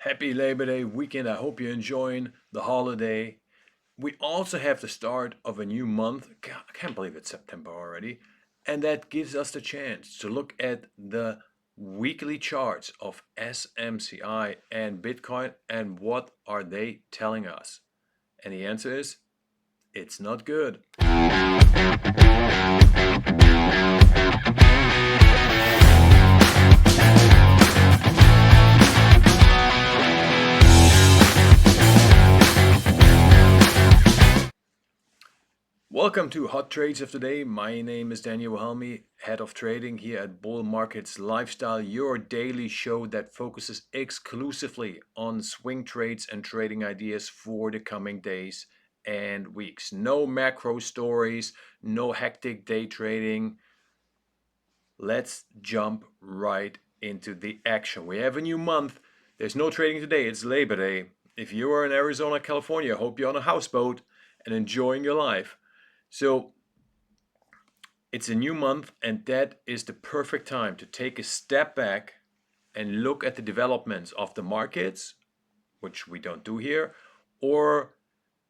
Happy Labor Day weekend. I hope you're enjoying the holiday. We also have the start of a new month. I can't believe it's September already. And that gives us the chance to look at the weekly charts of SMCI and Bitcoin and what are they telling us? And the answer is it's not good. Welcome to Hot Trades of the Day. My name is Daniel Wilhelmi, head of trading here at Bull Markets Lifestyle, your daily show that focuses exclusively on swing trades and trading ideas for the coming days and weeks. No macro stories, no hectic day trading. Let's jump right into the action. We have a new month. There's no trading today, it's Labor Day. If you are in Arizona, California, I hope you're on a houseboat and enjoying your life. So it's a new month, and that is the perfect time to take a step back and look at the developments of the markets, which we don't do here, or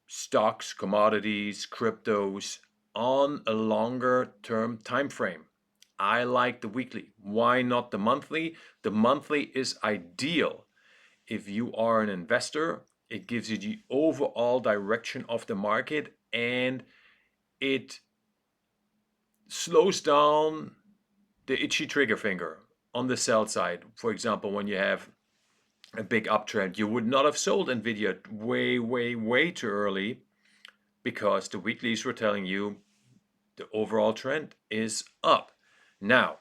stocks, commodities, cryptos on a longer term time frame. I like the weekly. Why not the monthly? The monthly is ideal if you are an investor. It gives you the overall direction of the market, and it slows down the itchy trigger finger on the sell side. For example, when you have a big uptrend, you would not have sold Nvidia way too early because the weeklies were telling you the overall trend is up. Now,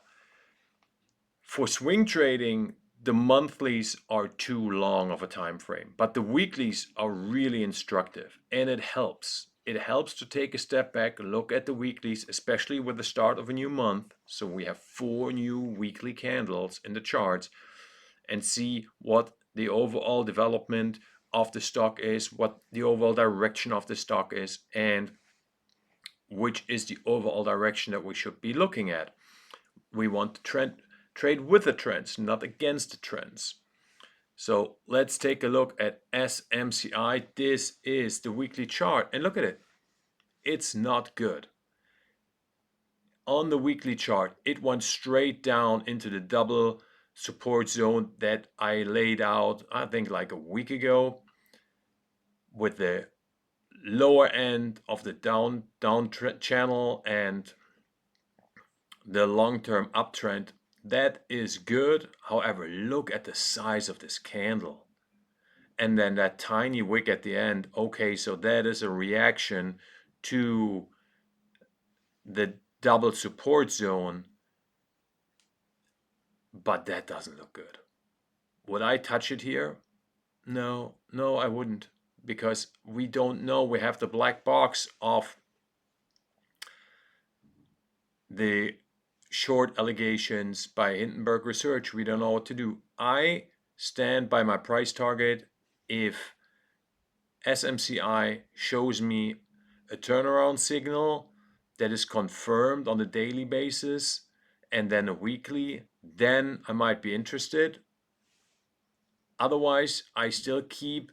for swing trading, the monthlies are too long of a time frame, but the weeklies are really instructive, and it helps. It helps to take a step back, look at the weeklies, especially with the start of a new month. So we have 4 new weekly candles in the charts, and see what the overall development of the stock is, what the overall direction of the stock is, and which is the overall direction that we should be looking at. We want to trade with the trends, not against the trends. So let's take a look at SMCI. This is the weekly chart, and look at it. It's not good. On the weekly chart, it went straight down into the double support zone that I laid out, I think like a week ago, with the lower end of the down channel and the long-term uptrend. That is good. However, look at the size of this candle. And then that tiny wick at the end. Okay, so that is a reaction to the double support zone, but that doesn't look good. Would I touch it here? No, I wouldn't, because we don't know. We have the black box of the short allegations by Hindenburg Research. We don't know what to do. I stand by my price target. If SMCI shows me a turnaround signal that is confirmed on a daily basis and then a weekly, then I might be interested. Otherwise, I still keep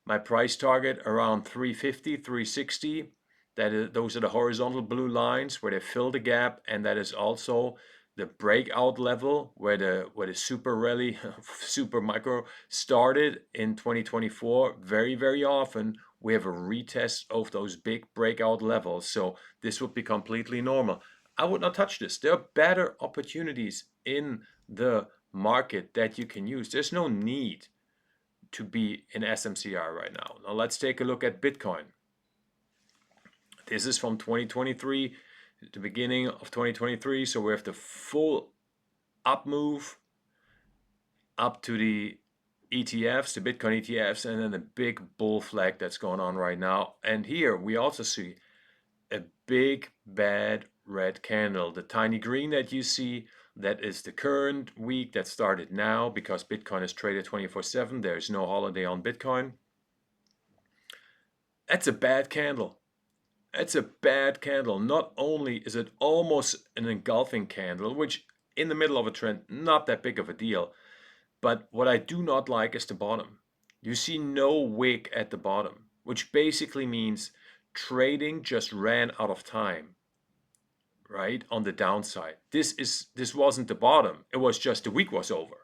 my price target around 350, 360. Those are the horizontal blue lines where they fill the gap, and that is also the breakout level where the super rally, super micro started in 2024. Very often we have a retest of those big breakout levels. So this would be completely normal. I would not touch this. There are better opportunities in the market that you can use. There's no need to be in SMCI right now. Now let's take a look at Bitcoin. This is from 2023, the beginning of 2023. So we have the full up move up to the ETFs, the Bitcoin ETFs, and then the big bull flag that's going on right now. And here we also see a big bad red candle. The tiny green that you see, that is the current week that started now, because Bitcoin is traded 24/7. There's no holiday on Bitcoin. That's a bad candle. It's a bad candle. Not only is it almost an engulfing candle, which in the middle of a trend, not that big of a deal, But what I do not like is the bottom. You see no wick at the bottom, which basically means trading just ran out of time, right? On the downside. This wasn't the bottom. It was just the week was over.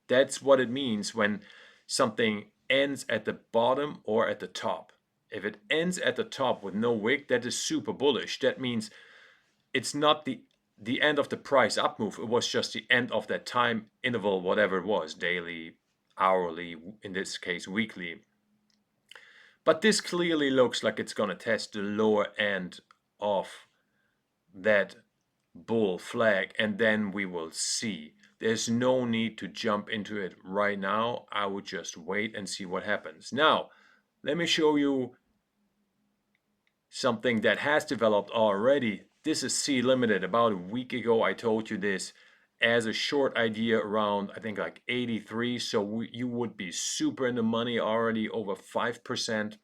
That's what it means when something ends at the bottom or at the top. If it ends at the top with no wick, that is super bullish. That means it's not the end of the price up move. It was just the end of that time interval, whatever it was, daily, hourly, in this case, weekly. But this clearly looks like it's going to test the lower end of that bull flag, and then we will see. There's no need to jump into it right now. I would just wait and see what happens. Now, let me show you something that has developed already. This is C limited. About a week ago, I told you this as a short idea around, I think like 83. So you would be super in the money already, over 5%.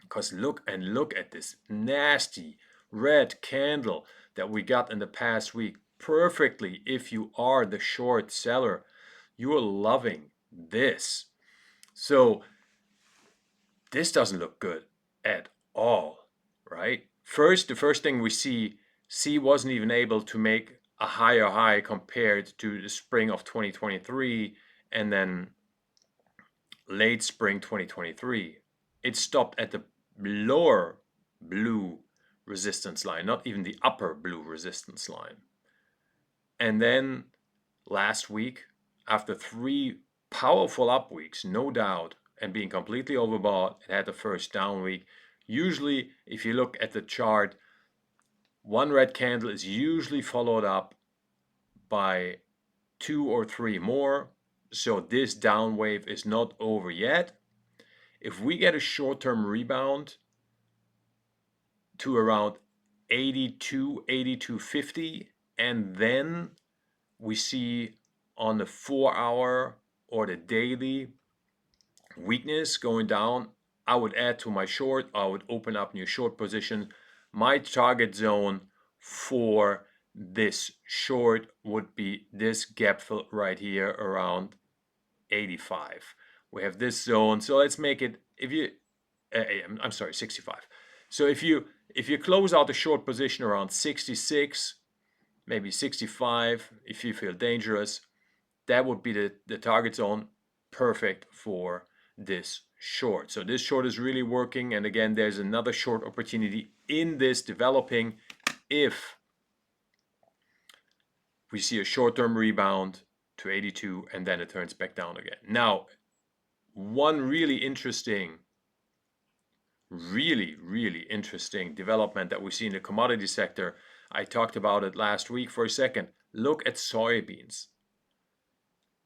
Because look at this nasty red candle that we got in the past week. Perfectly, if you are the short seller, you are loving this. So this doesn't look good at all, right? The first thing we see, C wasn't even able to make a higher high compared to the spring of 2023 and then late spring 2023. It stopped at the lower blue resistance line, not even the upper blue resistance line. And then last week, after 3 powerful up weeks, no doubt, and being completely overbought, it had the first down week. Usually, if you look at the chart, one red candle is usually followed up by 2 or 3 more. So this down wave is not over yet. If we get a short-term rebound to around 82, 82.50, and then we see on the 4-hour or the daily weakness going down, I would add to my short. I would open up new short position. My target zone for this short would be this gap fill right here around 85. We have this zone, so let's make it, if you I'm sorry, 65. So if you close out the short position around 66, maybe 65, if you feel dangerous, that would be the target zone. Perfect for this short. So this short is really working, and again, there's another short opportunity in this developing if we see a short-term rebound to 82 and then it turns back down again. Now, one really interesting development that we see in the commodity sector, I talked about it last week for a second. Look at soybeans.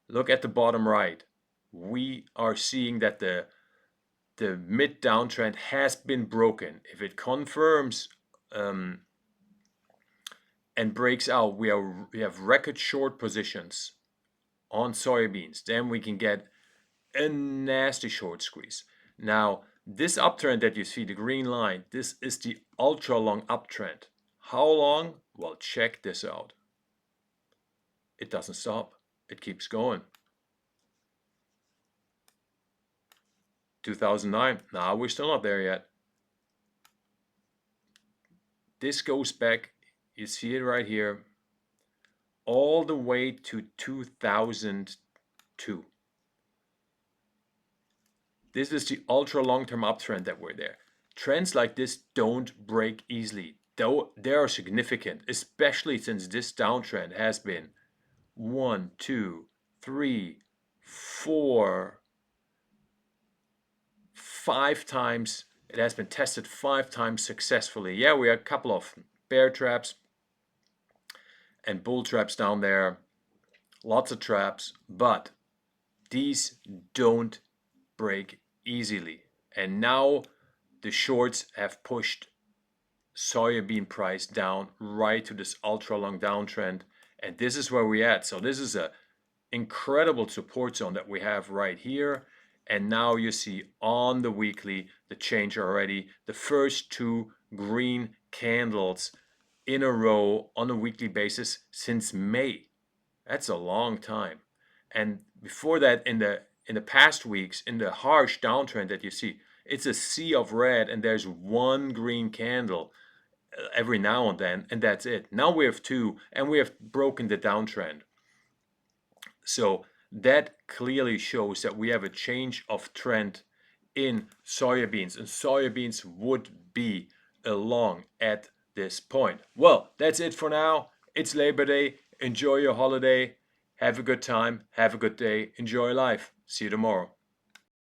Look at the bottom right. We are seeing that the mid downtrend has been broken. If it confirms and breaks out, we have record short positions on soybeans. Then we can get a nasty short squeeze. Now, this uptrend that you see, the green line, this is the ultra long uptrend. How long? Well, check this out. It doesn't stop. It keeps going. 2009. Now we're still not there yet. This goes back, you see it right here, all the way to 2002. This is the ultra long-term uptrend that we're there. Trends like this don't break easily, though they are significant, especially since this downtrend has been 1, 2, 3, 4, 5 times. It has been tested 5 times successfully. Yeah, we had a couple of bear traps and bull traps down there, lots of traps, but these don't break easily. And now the shorts have pushed soybean price down right to this ultra long downtrend, and this is where we're at. So this is a incredible support zone that we have right here. And now you see on the weekly the change already, the first 2 green candles in a row on a weekly basis since May. That's a long time. And before that, in the past weeks, in the harsh downtrend that you see, it's a sea of red, and there's one green candle every now and then, and that's it. Now we have two, and we have broken the downtrend. So that clearly shows that we have a change of trend in soybeans, and soybeans would be along at this point. Well, that's it for now. It's Labor Day. Enjoy your holiday. Have a good time. Have a good day. Enjoy life. See you tomorrow.